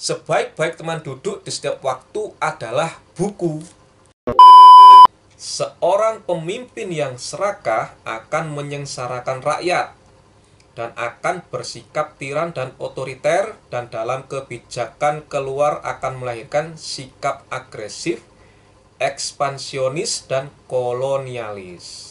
Sebaik-baik teman duduk di setiap waktu adalah buku. Seorang pemimpin yang serakah akan menyengsarakan rakyat dan akan bersikap tiran dan otoriter, dan dalam kebijakan keluar akan melahirkan sikap agresif, ekspansionis, dan kolonialis.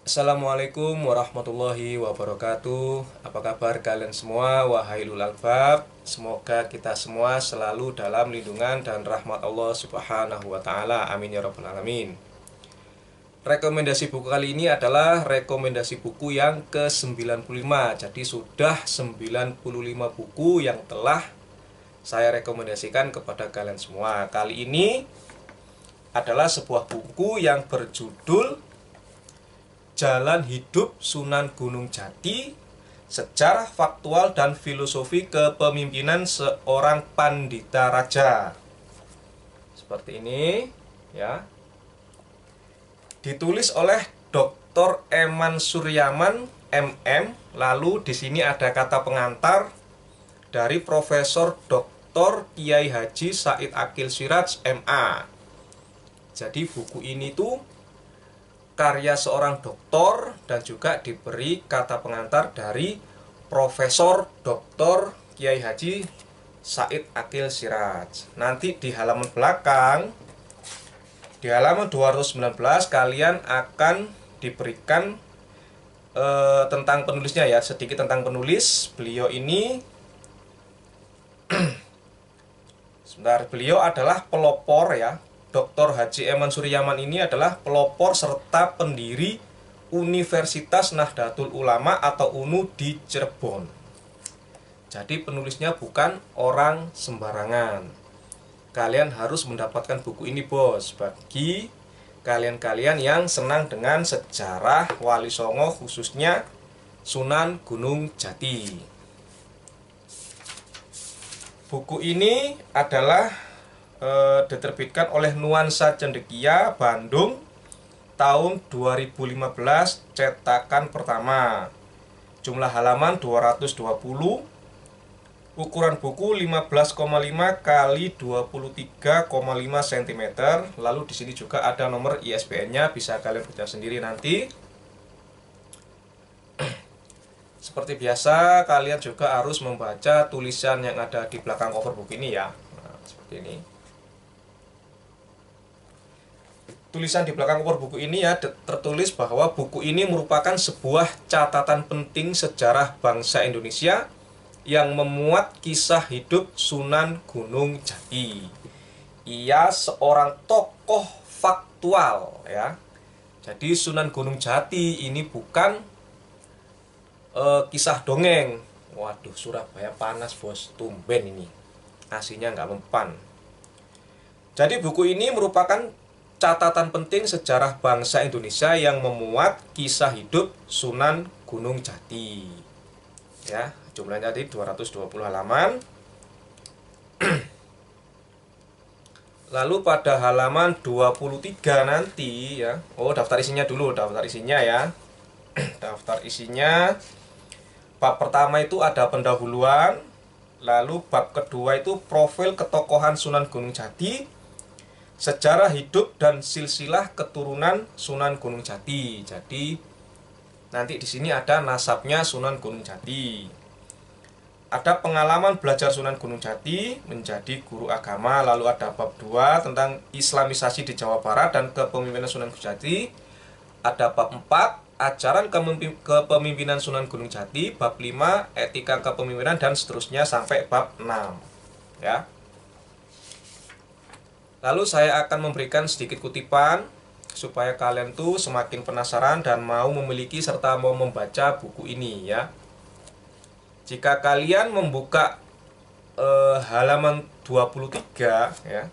Assalamualaikum warahmatullahi wabarakatuh. Apa kabar kalian semua, wahai ulul albab? Semoga kita semua selalu dalam lindungan dan rahmat Allah subhanahu wa ta'ala. Amin ya rabbal alamin. Rekomendasi buku kali ini adalah rekomendasi buku yang ke-95. Jadi sudah 95 buku yang telah saya rekomendasikan kepada kalian semua. Kali ini adalah sebuah buku yang berjudul Jalan Hidup Sunan Gunung Jati, Sejarah Faktual dan Filosofi Kepemimpinan Seorang Pandita Raja. Seperti ini, ya. Ditulis oleh Dr. Eman Suryaman, MM. Lalu di sini ada kata pengantar dari Profesor Dr. Kiai Haji Said Akil Siraj, MA. Jadi buku ini tuh karya seorang doktor dan juga diberi kata pengantar dari Profesor Dr. Kiai Haji Said Akil Siraj. Nanti di halaman belakang, di halaman 219, kalian akan diberikan tentang penulisnya, ya, sedikit tentang penulis. Beliau ini sebentar, beliau adalah pelopor, ya. Dr. Haji Eman Suryaman ini adalah pelopor serta pendiri Universitas Nahdlatul Ulama atau UNU di Cirebon. Jadi penulisnya bukan orang sembarangan. Kalian harus mendapatkan buku ini, bos, bagi kalian-kalian yang senang dengan sejarah Wali Songo, khususnya Sunan Gunung Jati. Buku ini adalah diterbitkan oleh Nuansa Cendekia, Bandung, tahun 2015, cetakan pertama. Jumlah halaman 220, ukuran buku 15,5 kali 23,5 cm. Lalu di sini juga ada nomor ISBN-nya, bisa kalian baca sendiri nanti. Seperti biasa, kalian juga harus membaca tulisan yang ada di belakang cover buku ini, ya. Nah, seperti ini. Tulisan di belakang cover buku ini, ya, tertulis bahwa buku ini merupakan sebuah catatan penting sejarah bangsa Indonesia yang memuat kisah hidup Sunan Gunung Jati. Ia seorang tokoh faktual, ya. Jadi Sunan Gunung Jati ini bukan kisah dongeng. Waduh, Surabaya panas, bos, tumben ini. Nasinya nggak mempan. Jadi buku ini merupakan catatan penting sejarah bangsa Indonesia yang memuat kisah hidup Sunan Gunung Jati. Ya, jumlahnya tadi 220 halaman. Lalu pada halaman 23 nanti, ya. Oh, daftar isinya dulu, daftar isinya, ya. Daftar isinya, bab pertama itu ada pendahuluan. Lalu bab kedua itu profil ketokohan Sunan Gunung Jati, sejarah hidup dan silsilah keturunan Sunan Gunung Jati. Jadi nanti di sini ada nasabnya Sunan Gunung Jati. Ada pengalaman belajar Sunan Gunung Jati menjadi guru agama. Lalu ada bab 2 tentang Islamisasi di Jawa Barat dan kepemimpinan Sunan Gunung Jati. Ada bab 4 ajaran kepemimpinan Sunan Gunung Jati. Bab 5 etika kepemimpinan, dan seterusnya sampai bab 6, ya. Lalu saya akan memberikan sedikit kutipan supaya kalian tuh semakin penasaran dan mau memiliki serta mau membaca buku ini, ya. Jika kalian membuka halaman 23, ya.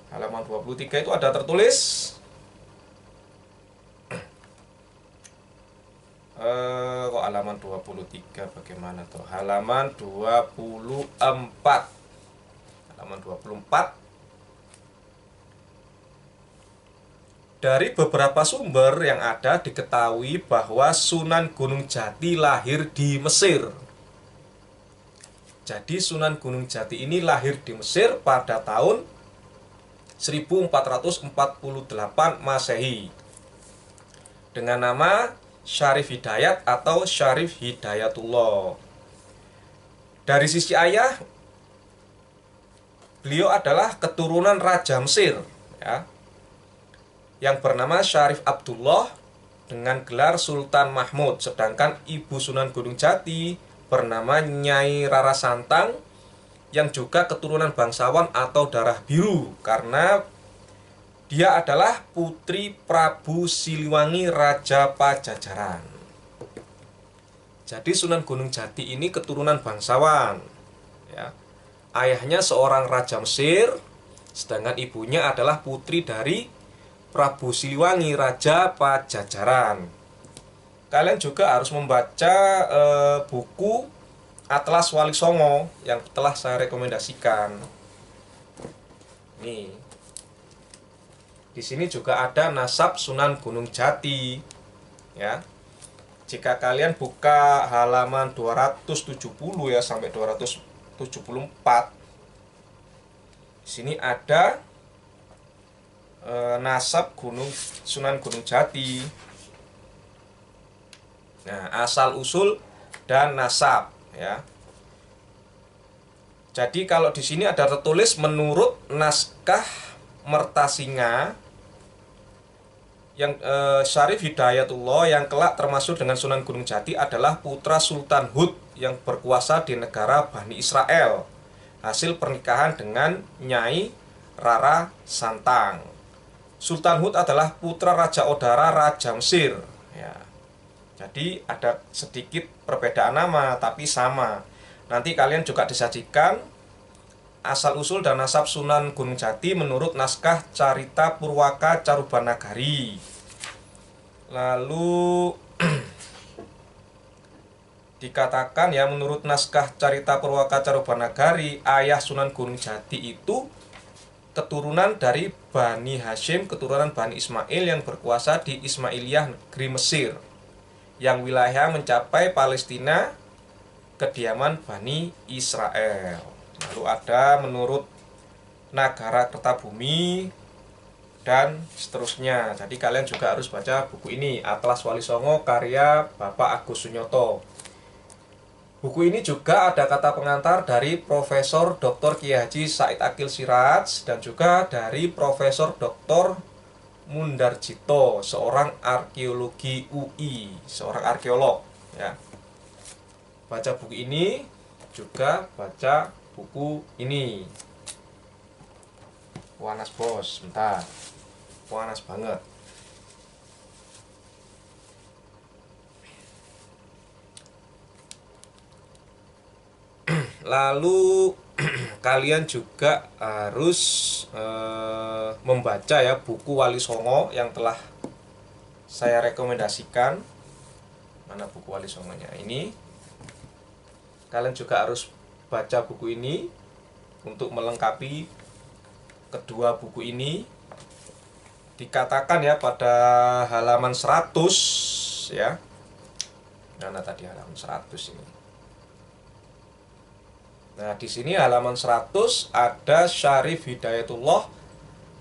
Halaman 23 itu ada tertulis kok halaman 23 bagaimana tuh? Halaman 24. Halaman 24 Dari beberapa sumber yang ada diketahui bahwa Sunan Gunung Jati lahir di Mesir. Jadi Sunan Gunung Jati ini lahir di Mesir pada tahun 1448 Masehi dengan nama Syarif Hidayat atau Syarif Hidayatullah. Dari sisi ayah, beliau adalah keturunan Raja Mesir, ya, yang bernama Syarif Abdullah dengan gelar Sultan Mahmud. Sedangkan ibu Sunan Gunung Jati bernama Nyai Rara Santang yang juga keturunan bangsawan atau darah biru karena dia adalah putri Prabu Siliwangi Raja Pajajaran. Jadi Sunan Gunung Jati ini keturunan bangsawan, ya. Ayahnya seorang Raja Mesir, sedangkan ibunya adalah putri dari Prabu Siliwangi Raja Pajajaran. Kalian juga harus membaca buku Atlas Wali Songo yang telah saya rekomendasikan. Nih, di sini juga ada nasab Sunan Gunung Jati, ya. Jika kalian buka halaman 270 ya sampai 274, di sini ada nasab Sunan Gunung Jati. Nah, asal usul dan nasab, ya. Jadi kalau di sini ada tertulis menurut naskah Mertasinga yang Syarif Hidayatullah yang kelak termasuk dengan Sunan Gunung Jati adalah putra Sultan Hud yang berkuasa di negara Bani Israel, hasil pernikahan dengan Nyai Rara Santang. Sultan Hud adalah putra Raja Odara Raja Mesir, ya. Jadi ada sedikit perbedaan nama tapi sama. Nanti kalian juga disajikan asal-usul dan nasab Sunan Gunung Jati menurut naskah Carita Purwaka Carubanagari. Lalu dikatakan ya menurut naskah Carita Purwaka Carubanagari, ayah Sunan Gunung Jati itu keturunan dari Bani Hashim, keturunan Bani Ismail yang berkuasa di Ismailiyah negeri Mesir, yang wilayah mencapai Palestina, kediaman Bani Israel. Lalu ada menurut Nagara Kertabumi dan seterusnya. Jadi kalian juga harus baca buku ini, Atlas Wali Songo karya Bapak Agus Sunyoto. Buku ini juga ada kata pengantar dari Profesor Dr. Kiai Haji Said Akil Siraj dan juga dari Profesor Dr. Mundarjito, seorang arkeologi UI, seorang arkeolog, ya. Baca buku ini, juga baca buku ini. Panas bos, bentar. Panas banget. Lalu kalian juga harus membaca ya buku Wali Songo yang telah saya rekomendasikan. Mana buku Wali Songonya? Ini. Kalian juga harus baca buku ini untuk melengkapi kedua buku ini. Dikatakan ya pada halaman 100 ya. Mana tadi halaman 100 ini? Nah, di sini halaman 100 ada Syarif Hidayatullah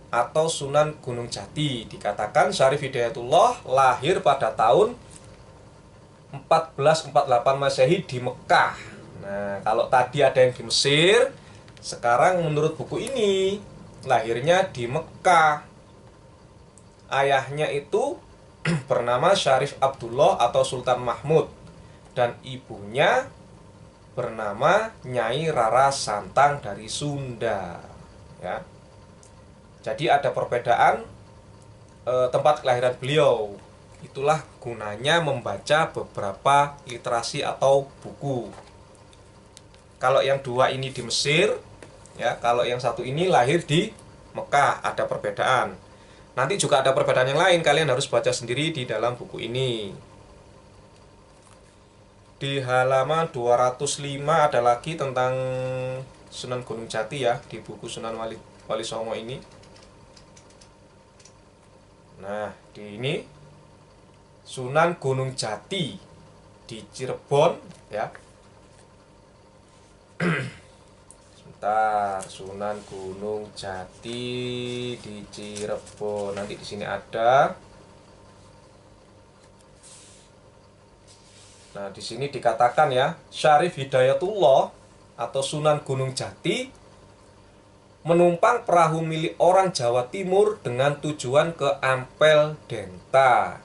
atau Sunan Gunung Jati. Dikatakan Syarif Hidayatullah lahir pada tahun 1448 Masehi di Mekah. Nah, kalau tadi ada yang di Mesir, sekarang menurut buku ini lahirnya di Mekah. Ayahnya itu bernama Syarif Abdullah atau Sultan Mahmud dan ibunya bernama Nyai Rara Santang dari Sunda, ya. Jadi ada perbedaan tempat kelahiran beliau. Itulah gunanya membaca beberapa literasi atau buku. Kalau yang dua ini di Mesir, ya, kalau yang satu ini lahir di Mekah, ada perbedaan. Nanti juga ada perbedaan yang lain, kalian harus baca sendiri di dalam buku ini. Di halaman 205 ada lagi tentang Sunan Gunung Jati ya, di buku Sunan Wali Songo ini. Nah, di ini Sunan Gunung Jati di Cirebon ya. Sebentar, Sunan Gunung Jati di Cirebon. Nanti di sini ada. Nah, di sini dikatakan ya, Syarif Hidayatullah atau Sunan Gunung Jati menumpang perahu milik orang Jawa Timur dengan tujuan ke Ampel Denta.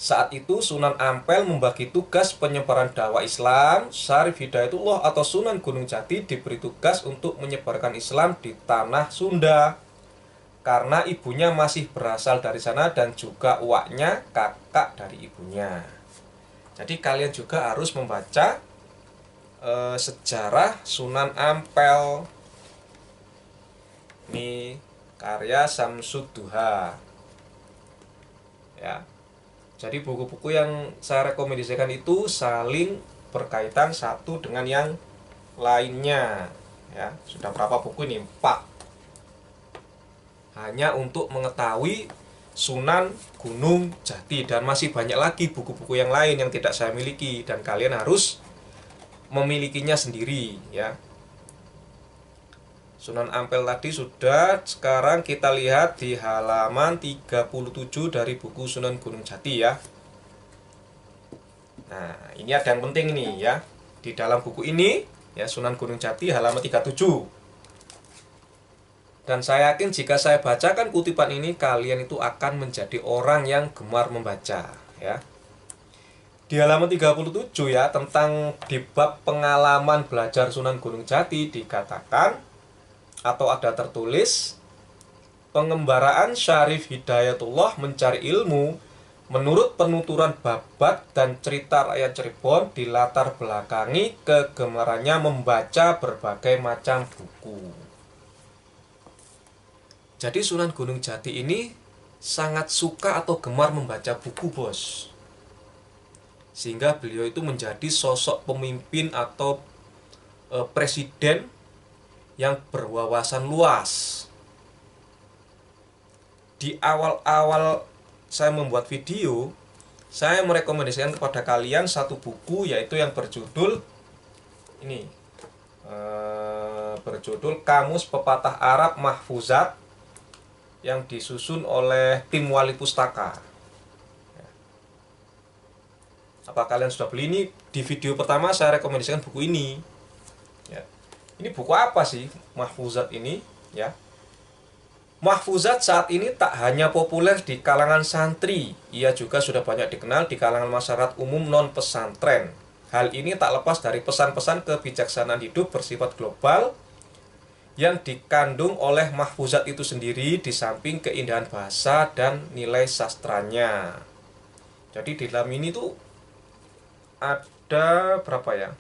Saat itu Sunan Ampel membagi tugas penyebaran dakwah Islam. Syarif Hidayatullah atau Sunan Gunung Jati diberi tugas untuk menyebarkan Islam di tanah Sunda, karena ibunya masih berasal dari sana dan juga uaknya kakak dari ibunya. Jadi kalian juga harus membaca sejarah Sunan Ampel. Ini karya Samsud Duha ya. Jadi buku-buku yang saya rekomendasikan itu saling berkaitan satu dengan yang lainnya ya. Sudah berapa buku ini? 4. Hanya untuk mengetahui Sunan Gunung Jati, dan masih banyak lagi buku-buku yang lain yang tidak saya miliki dan kalian harus memilikinya sendiri ya. Sunan Ampel tadi sudah. Sekarang kita lihat di halaman 37 dari buku Sunan Gunung Jati ya. Nah, ini ada yang penting ini ya. Di dalam buku ini ya, Sunan Gunung Jati halaman 37. Dan saya yakin jika saya bacakan kutipan ini, kalian itu akan menjadi orang yang gemar membaca ya. Di halaman 37 ya, tentang di bab pengalaman belajar Sunan Gunung Jati dikatakan atau ada tertulis, pengembaraan Syarif Hidayatullah mencari ilmu menurut penuturan babat dan cerita rakyat Cirebon dilatar belakangi kegemarannya membaca berbagai macam buku. Jadi Sunan Gunung Jati ini sangat suka atau gemar membaca buku, bos. Sehingga beliau itu menjadi sosok pemimpin atau presiden yang berwawasan luas. Di awal-awal saya membuat video, saya merekomendasikan kepada kalian satu buku, yaitu yang berjudul ini, berjudul Kamus Pepatah Arab Mahfuzat, yang disusun oleh tim Wali Pustaka. Apa kalian sudah beli ini? Di video pertama saya rekomendasikan buku ini ya. Ini buku apa sih Mahfuzat ini ya? Mahfuzat saat ini tak hanya populer di kalangan santri, ia juga sudah banyak dikenal di kalangan masyarakat umum non pesantren. Hal ini tak lepas dari pesan-pesan kebijaksanaan hidup bersifat global yang dikandung oleh Mahfuzat itu sendiri, di samping keindahan bahasa dan nilai sastranya. Jadi di dalam ini tuh ada berapa ya?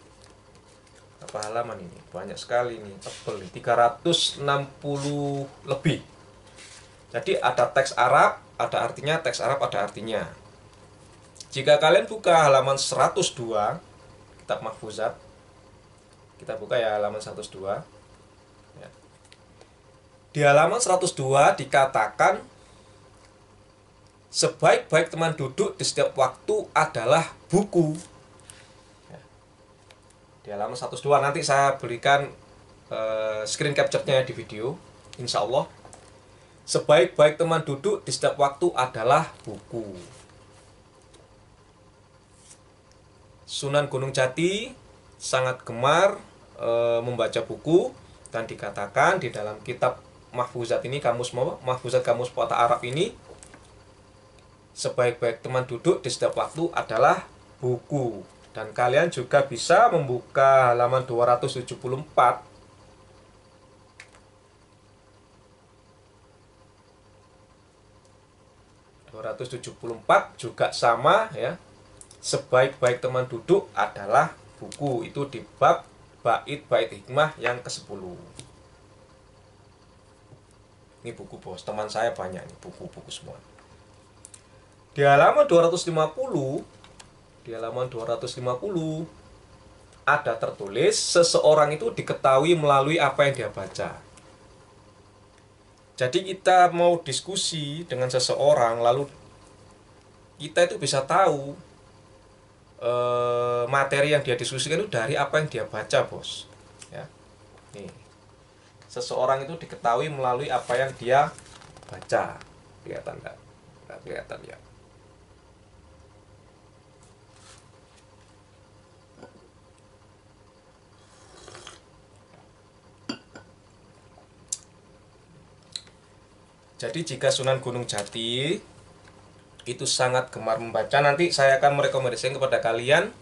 Berapa halaman ini? Banyak sekali nih, tebel nih, 360 lebih. Jadi ada teks Arab, ada artinya, teks Arab ada artinya. Jika kalian buka halaman 102 kitab Mahfuzat, kita buka ya halaman 102 ya. Di halaman 102 dikatakan, sebaik-baik teman duduk di setiap waktu adalah buku. Di halaman 102 nanti saya berikan screen capture-nya di video, insya Allah. Sebaik-baik teman duduk di setiap waktu adalah buku. Sunan Gunung Jati sangat gemar membaca buku, dan dikatakan di dalam kitab Mahfuzat ini, Mahfuzat Kamus Pepatah Arab ini, sebaik-baik teman duduk di setiap waktu adalah buku. Dan kalian juga bisa membuka halaman 274. Juga sama ya. Sebaik-baik teman duduk adalah buku. Itu di bab bait-bait hikmah yang ke-10. Ini buku, bos. Teman saya banyak nih buku-buku semua. Di halaman 250 ada tertulis, seseorang itu diketahui melalui apa yang dia baca. Jadi kita mau diskusi dengan seseorang, lalu kita itu bisa tahu materi yang dia diskusikan itu dari apa yang dia baca, bos. Ya, nih, seseorang itu diketahui melalui apa yang dia baca. Kelihatan nggak? Nggak kelihatan ya. Jadi jika Sunan Gunung Jati itu sangat gemar membaca, nanti saya akan merekomendasikan kepada kalian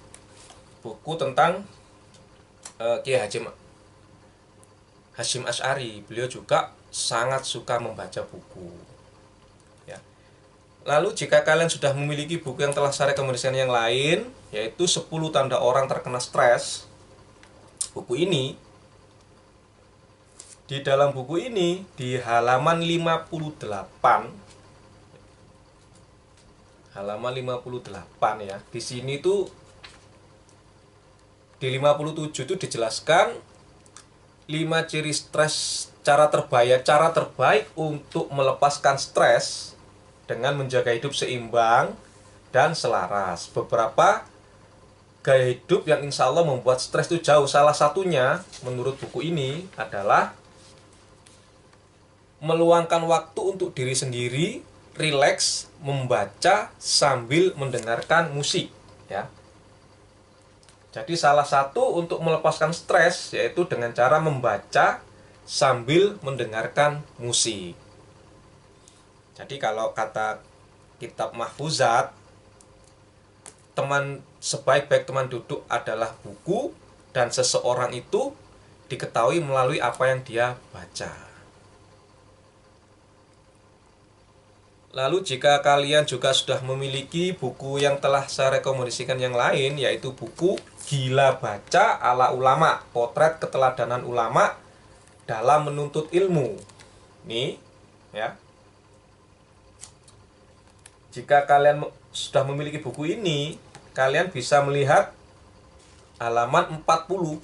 buku tentang Kiai Hasyim Asy'ari. Beliau juga sangat suka membaca buku. Ya. Lalu jika kalian sudah memiliki buku yang telah saya rekomendasikan yang lain, yaitu 10 tanda orang terkena stres, buku ini, di dalam buku ini di halaman 58, ya. Di sini tuh di 57 itu dijelaskan 5 ciri stres, cara terbaik untuk melepaskan stres dengan menjaga hidup seimbang dan selaras. Beberapa gaya hidup yang insya Allah membuat stres itu jauh. Salah satunya menurut buku ini adalah meluangkan waktu untuk diri sendiri, rileks, membaca sambil mendengarkan musik, ya. Jadi salah satu untuk melepaskan stres yaitu dengan cara membaca sambil mendengarkan musik. Jadi kalau kata kitab Mahfuzat, sebaik-baik teman duduk adalah buku, dan seseorang itu diketahui melalui apa yang dia baca. Lalu jika kalian juga sudah memiliki buku yang telah saya rekomendasikan yang lain, yaitu buku Gila Baca ala Ulama, Potret Keteladanan Ulama dalam Menuntut Ilmu. Nih, ya. Jika kalian sudah memiliki buku ini, kalian bisa melihat halaman 40.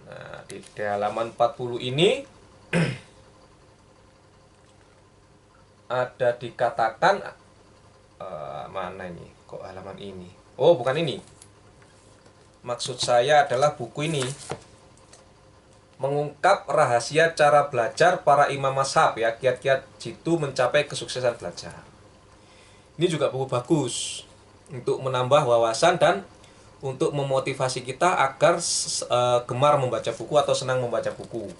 Nah, di halaman 40 ini ada dikatakan mana ini? Kok halaman ini? Oh, bukan ini. Maksud saya adalah buku ini mengungkap rahasia cara belajar para imam mazhab, ya, kiat-kiat jitu mencapai kesuksesan belajar. Ini juga buku bagus untuk menambah wawasan dan untuk memotivasi kita agar gemar membaca buku atau senang membaca buku.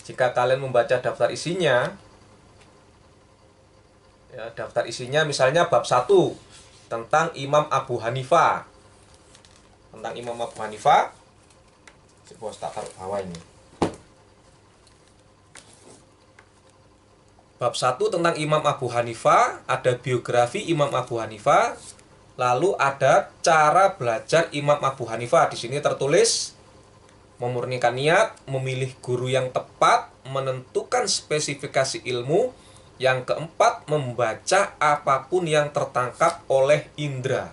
Jika kalian membaca daftar isinya, ya, daftar isinya misalnya bab 1 tentang Imam Abu Hanifah. Tentang Imam Abu Hanifah, bos tak taruh bawah ini. Bab 1 tentang Imam Abu Hanifah, ada biografi Imam Abu Hanifah, lalu ada cara belajar Imam Abu Hanifah. Di sini tertulis memurnikan niat, memilih guru yang tepat, menentukan spesifikasi ilmu. Yang keempat, membaca apapun yang tertangkap oleh indera.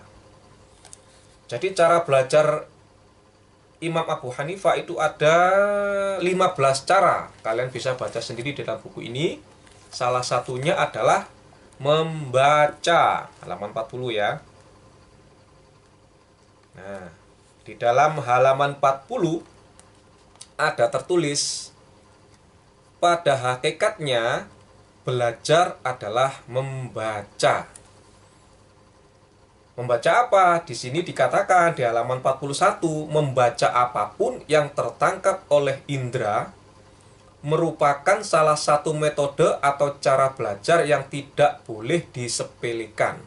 Jadi cara belajar Imam Abu Hanifah itu ada 15 cara. Kalian bisa baca sendiri dalam buku ini. Salah satunya adalah membaca. Halaman 40 ya. Nah, di dalam halaman 40 ada tertulis, pada hakikatnya belajar adalah membaca. Membaca apa? Di sini dikatakan di halaman 41, membaca apapun yang tertangkap oleh indera merupakan salah satu metode atau cara belajar yang tidak boleh disepelekan.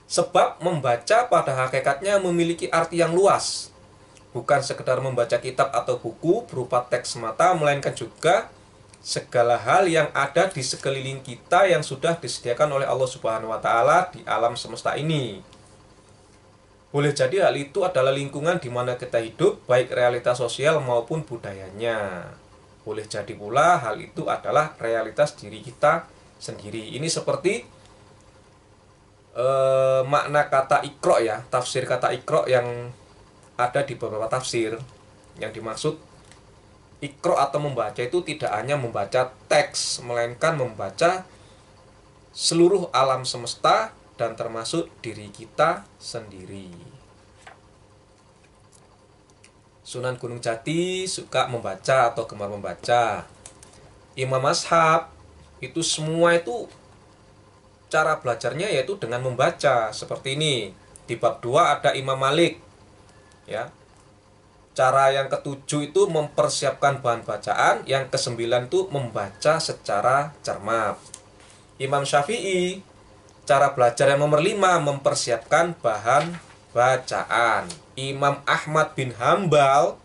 Sebab membaca pada hakikatnya memiliki arti yang luas. Bukan sekedar membaca kitab atau buku berupa teks semata, melainkan juga segala hal yang ada di sekeliling kita yang sudah disediakan oleh Allah Subhanahu wa Ta'ala di alam semesta ini. Boleh jadi hal itu adalah lingkungan di mana kita hidup, baik realitas sosial maupun budayanya. Boleh jadi pula hal itu adalah realitas diri kita sendiri. Ini seperti makna kata iqra, ya, tafsir kata iqra yang ada di beberapa tafsir. Yang dimaksud Iqra atau membaca itu tidak hanya membaca teks, melainkan membaca seluruh alam semesta dan termasuk diri kita sendiri. Sunan Gunung Jati suka membaca atau gemar membaca. Imam Ashab itu semua itu cara belajarnya yaitu dengan membaca. Seperti ini. Di bab 2 ada Imam Malik. Ya. Cara yang ketujuh itu mempersiapkan bahan bacaan, yang kesembilan itu membaca secara cermat. Imam Syafi'i, cara belajar yang nomor 5 mempersiapkan bahan bacaan. Imam Ahmad bin Hambal,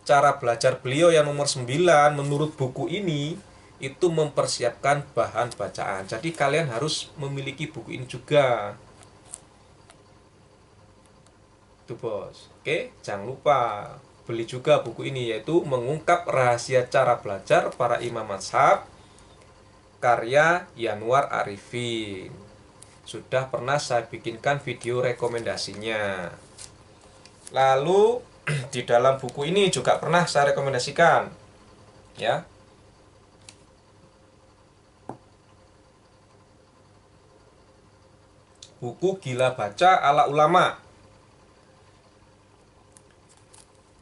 cara belajar beliau yang nomor 9 menurut buku ini itu mempersiapkan bahan bacaan. Jadi kalian harus memiliki buku ini juga. Itu bos. Oke, jangan lupa beli juga buku ini, yaitu Mengungkap Rahasia Cara Belajar Para Imam Mazhab, karya Yanwar Arifin. Sudah pernah saya bikinkan video rekomendasinya. Lalu di dalam buku ini juga pernah saya rekomendasikan, ya. Buku Gila Baca ala Ulama.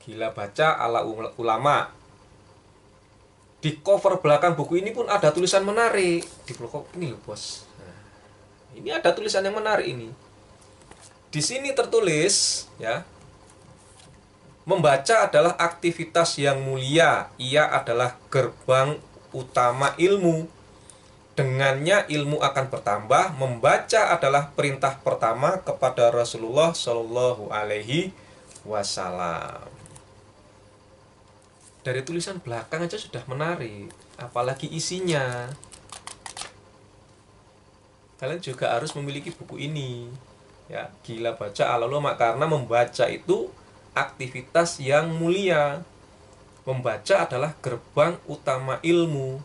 Gila Baca ala Ulama. Di cover belakang buku ini pun ada tulisan menarik. Di blok ini loh, bos. Nah, ini ada tulisan yang menarik ini. Di sini tertulis, ya. Membaca adalah aktivitas yang mulia. Ia adalah gerbang utama ilmu. Dengannya ilmu akan bertambah. Membaca adalah perintah pertama kepada Rasulullah Shallallahu Alaihi Wasallam. Dari tulisan belakang aja sudah menarik, apalagi isinya. Kalian juga harus memiliki buku ini, ya. Gila Baca ala Ulama, karena membaca itu aktivitas yang mulia. Membaca adalah gerbang utama ilmu.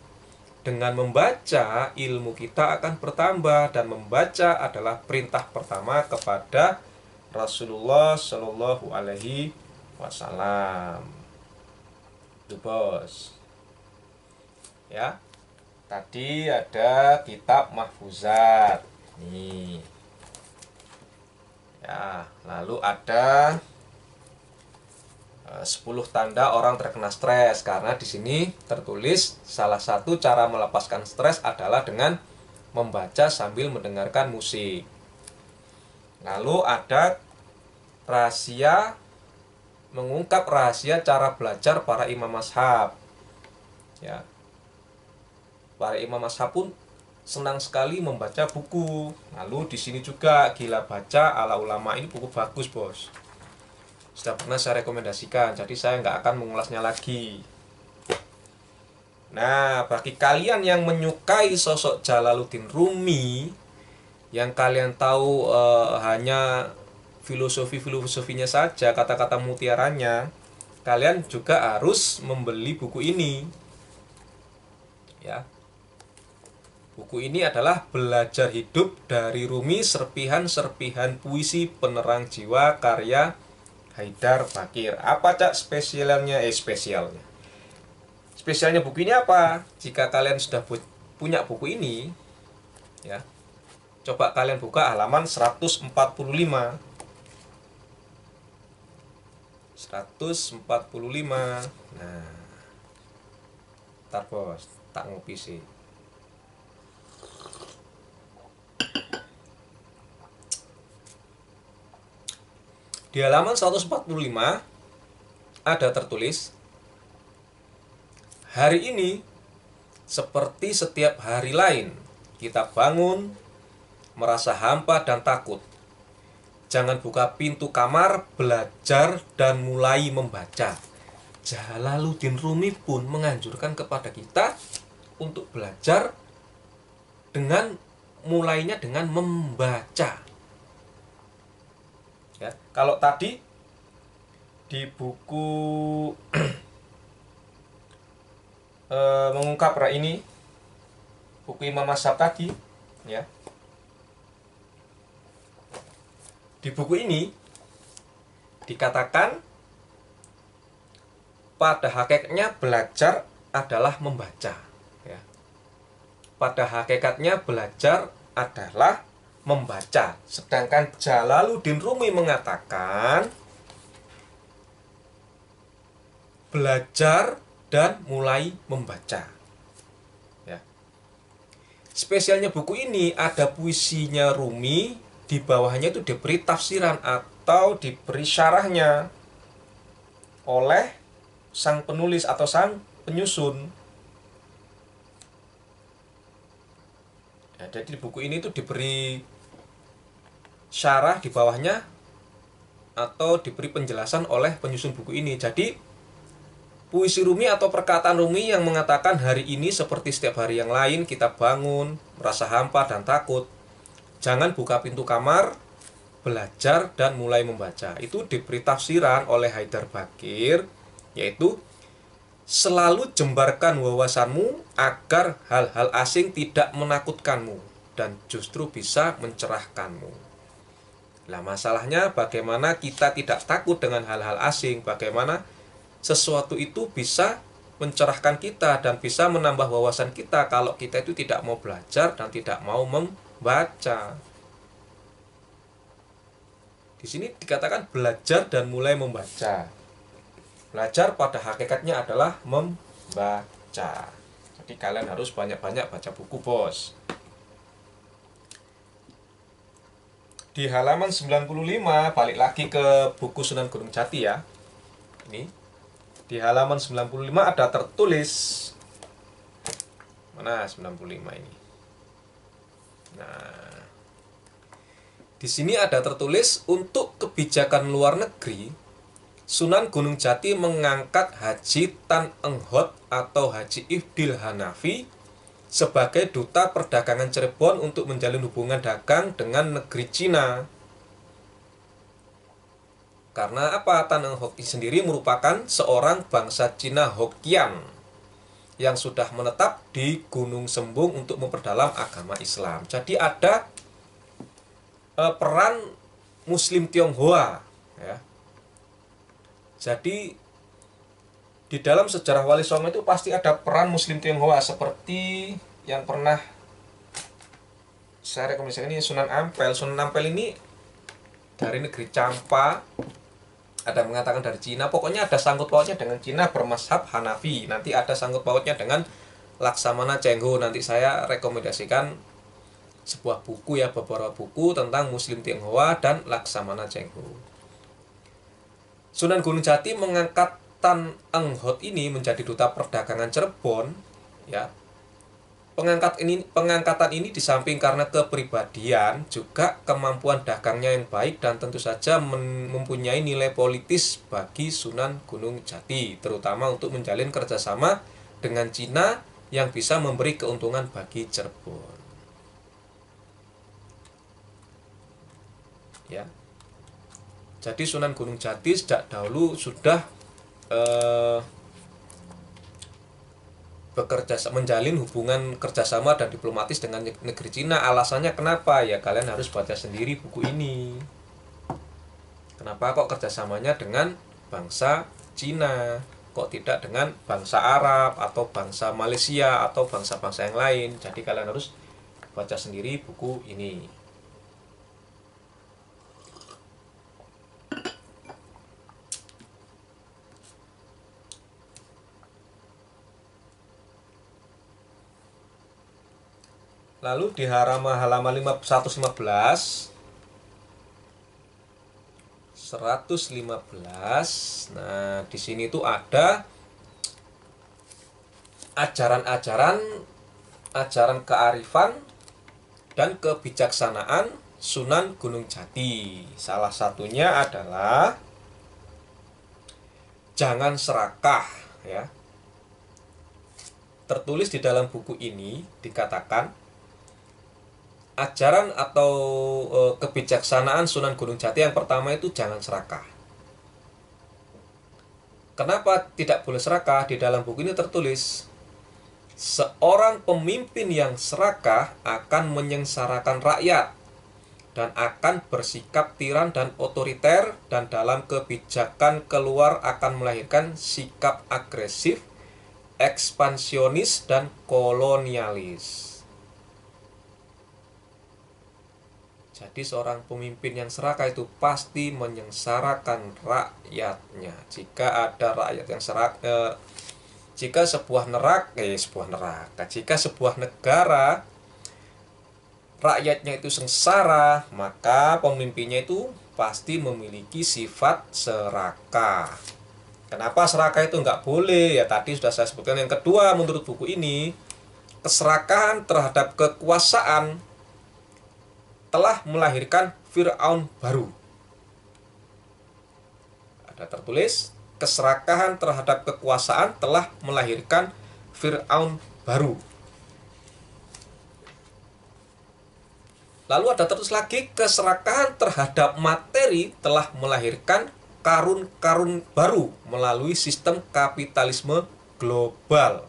Dengan membaca, ilmu kita akan bertambah, dan membaca adalah perintah pertama kepada Rasulullah Shallallahu Alaihi Wasallam. Itu bos. Ya. Tadi ada kitab mahfuzat. Nih. Ya, lalu ada 10 tanda orang terkena stres, karena di sini tertulis salah satu cara melepaskan stres adalah dengan membaca sambil mendengarkan musik. Lalu ada mengungkap rahasia cara belajar para imam mazhab. Ya. Para imam mazhab pun senang sekali membaca buku. Lalu di sini juga Gila Baca ala Ulama, ini buku bagus, bos. Sudah pernah saya rekomendasikan, jadi saya nggak akan mengulasnya lagi. Nah, bagi kalian yang menyukai sosok Jalaluddin Rumi, yang kalian tahu hanya filosofinya saja, kata-kata mutiaranya, kalian juga harus membeli buku ini. Ya. Buku ini adalah Belajar Hidup dari Rumi, serpihan-serpihan puisi penerang jiwa, karya Haidar Bakir. Apa cak spesialnya? Spesialnya buku ini apa? Jika kalian sudah punya buku ini, ya, coba kalian buka halaman 145. 145. Nah, ntar bos, tak ngopi sih. Di halaman 145 ada tertulis, hari ini seperti setiap hari lain, kita bangun merasa hampa dan takut. Jangan buka pintu kamar, belajar, dan mulai membaca. Jalaluddin Rumi pun menganjurkan kepada kita untuk belajar mulainya dengan membaca. Ya, kalau tadi di buku mengungkap ini, buku Imam Mazhab tadi, ya. Di buku ini dikatakan pada hakikatnya belajar adalah membaca, ya. Pada hakikatnya belajar adalah membaca. Sedangkan Jalaluddin Rumi mengatakan belajar dan mulai membaca. Ya. Spesialnya buku ini ada puisinya Rumi, di bawahnya itu diberi tafsiran atau diberi syarahnya oleh sang penulis atau sang penyusun. Ya, jadi buku ini tuh diberi syarah di bawahnya atau diberi penjelasan oleh penyusun buku ini. Jadi puisi Rumi atau perkataan Rumi yang mengatakan hari ini seperti setiap hari yang lain kita bangun, merasa hampa dan takut. Jangan buka pintu kamar, belajar dan mulai membaca. Itu diberi tafsiran oleh Haidar Bakir, yaitu selalu jembarkan wawasanmu agar hal-hal asing tidak menakutkanmu dan justru bisa mencerahkanmu. Nah, masalahnya bagaimana kita tidak takut dengan hal-hal asing, bagaimana sesuatu itu bisa mencerahkan kita dan bisa menambah wawasan kita kalau kita itu tidak mau belajar dan tidak mau membaca. Di sini dikatakan belajar dan mulai membaca. Belajar pada hakikatnya adalah membaca. Jadi kalian harus banyak-banyak baca buku, bos. Di halaman 95, balik lagi ke buku Sunan Gunung Jati ya. Ini. Di halaman 95 ada tertulis. Mana 95 ini? Nah, di sini ada tertulis untuk kebijakan luar negeri, Sunan Gunung Jati mengangkat Haji Tan Enghot atau Haji Ifdil Hanafi sebagai duta perdagangan Cirebon untuk menjalin hubungan dagang dengan negeri Cina. Karena apa? Tan Enghot sendiri merupakan seorang bangsa Cina Hokkien yang sudah menetap di Gunung Sembung untuk memperdalam agama Islam. Jadi ada peran Muslim Tionghoa, ya. Jadi di dalam sejarah Wali Songo itu pasti ada peran Muslim Tionghoa seperti yang pernah saya rekomendasikan ini Sunan Ampel. Sunan Ampel ini dari negeri Campa, ada mengatakan dari Cina. Pokoknya ada sangkut pautnya dengan Cina bermazhab Hanafi. Nanti ada sangkut pautnya dengan Laksamana Cheng Ho. Nanti saya rekomendasikan sebuah buku ya, beberapa buku tentang Muslim Tionghoa dan Laksamana Cheng Ho. Sunan Gunung Jati mengangkat Tan Enghot ini menjadi duta perdagangan Cirebon, ya. Pengangkatan ini di samping karena kepribadian juga kemampuan dagangnya yang baik dan tentu saja mempunyai nilai politis bagi Sunan Gunung Jati, terutama untuk menjalin kerjasama dengan Cina yang bisa memberi keuntungan bagi Cirebon. Ya. Jadi Sunan Gunung Jati sejak dahulu sudah bekerja, menjalin hubungan kerjasama dan diplomatis dengan negeri Cina. Alasannya kenapa? Ya kalian harus baca sendiri buku ini. Kenapa kok kerjasamanya dengan bangsa Cina? Kok tidak dengan bangsa Arab atau bangsa Malaysia atau bangsa-bangsa yang lain? Jadi kalian harus baca sendiri buku ini. Lalu di halaman 115, nah di sini tuh ada ajaran kearifan dan kebijaksanaan Sunan Gunung Jati. Salah satunya adalah jangan serakah, ya. Tertulis di dalam buku ini dikatakan ajaran atau kebijaksanaan Sunan Gunung Jati yang pertama itu jangan serakah. Kenapa tidak boleh serakah? Di dalam buku ini tertulis seorang pemimpin yang serakah akan menyengsarakan rakyat dan akan bersikap tiran dan otoriter, dan dalam kebijakan keluar akan melahirkan sikap agresif, ekspansionis, dan kolonialis. Jadi seorang pemimpin yang serakah itu pasti menyengsarakan rakyatnya. Jika ada rakyat yang jika sebuah negara rakyatnya itu sengsara, maka pemimpinnya itu pasti memiliki sifat serakah. Kenapa serakah itu nggak boleh? Ya tadi sudah saya sebutkan. Yang kedua, menurut buku ini, keserakahan terhadap kekuasaan telah melahirkan Fir'aun baru. Ada tertulis, keserakahan terhadap kekuasaan telah melahirkan Fir'aun baru. Lalu ada tertulis lagi, keserakahan terhadap materi telah melahirkan karun-karun baru melalui sistem kapitalisme global.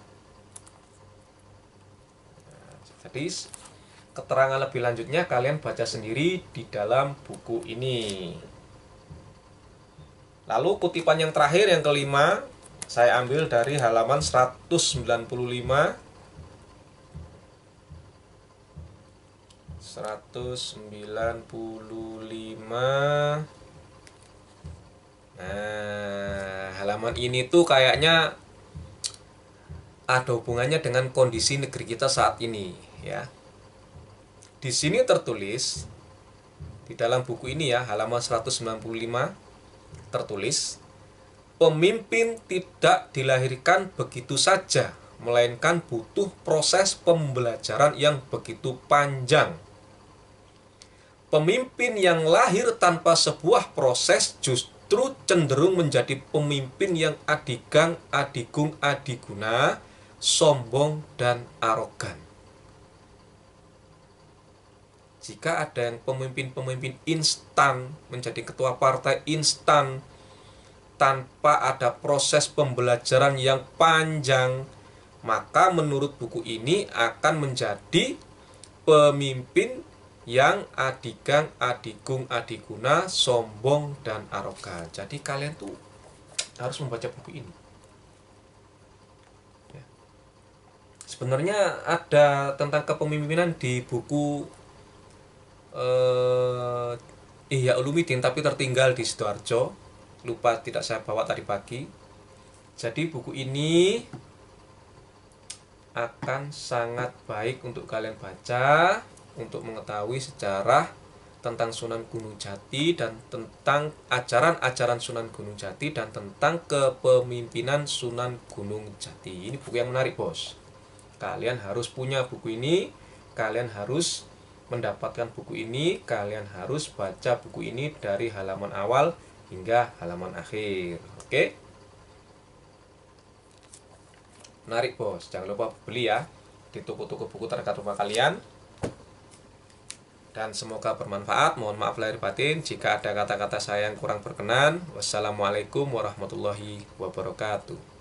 Jadi keterangan lebih lanjutnya kalian baca sendiri di dalam buku ini. Lalu kutipan yang terakhir, yang kelima, saya ambil dari halaman 195. 195. Nah, halaman ini tuh kayaknya ada hubungannya dengan kondisi negeri kita saat ini, ya. Di sini tertulis di dalam buku ini ya, halaman 195 tertulis, pemimpin tidak dilahirkan begitu saja, melainkan butuh proses pembelajaran yang begitu panjang. Pemimpin yang lahir tanpa sebuah proses justru cenderung menjadi pemimpin yang adigang, adigung, adiguna, sombong, dan arogan. Jika ada yang pemimpin-pemimpin instan, menjadi ketua partai instan, tanpa ada proses pembelajaran yang panjang, maka menurut buku ini akan menjadi pemimpin yang adigang, adigung, adiguna, sombong, dan arogan. Jadi kalian tuh harus membaca buku ini. Sebenarnya ada tentang kepemimpinan di buku Ihya Ulumuddin, tapi tertinggal di Sidoarjo, lupa, tidak saya bawa tadi pagi. Jadi buku ini akan sangat baik untuk kalian baca, untuk mengetahui sejarah tentang Sunan Gunung Jati dan tentang ajaran-ajaran Sunan Gunung Jati dan tentang kepemimpinan Sunan Gunung Jati. Ini buku yang menarik, bos. Kalian harus punya buku ini, kalian harus mendapatkan buku ini, kalian harus baca buku ini dari halaman awal hingga halaman akhir. Oke? Menarik, bos. Jangan lupa beli ya di toko-toko buku terdekat rumah kalian. Dan semoga bermanfaat. Mohon maaf lahir batin jika ada kata-kata saya yang kurang berkenan. Wassalamualaikum warahmatullahi wabarakatuh.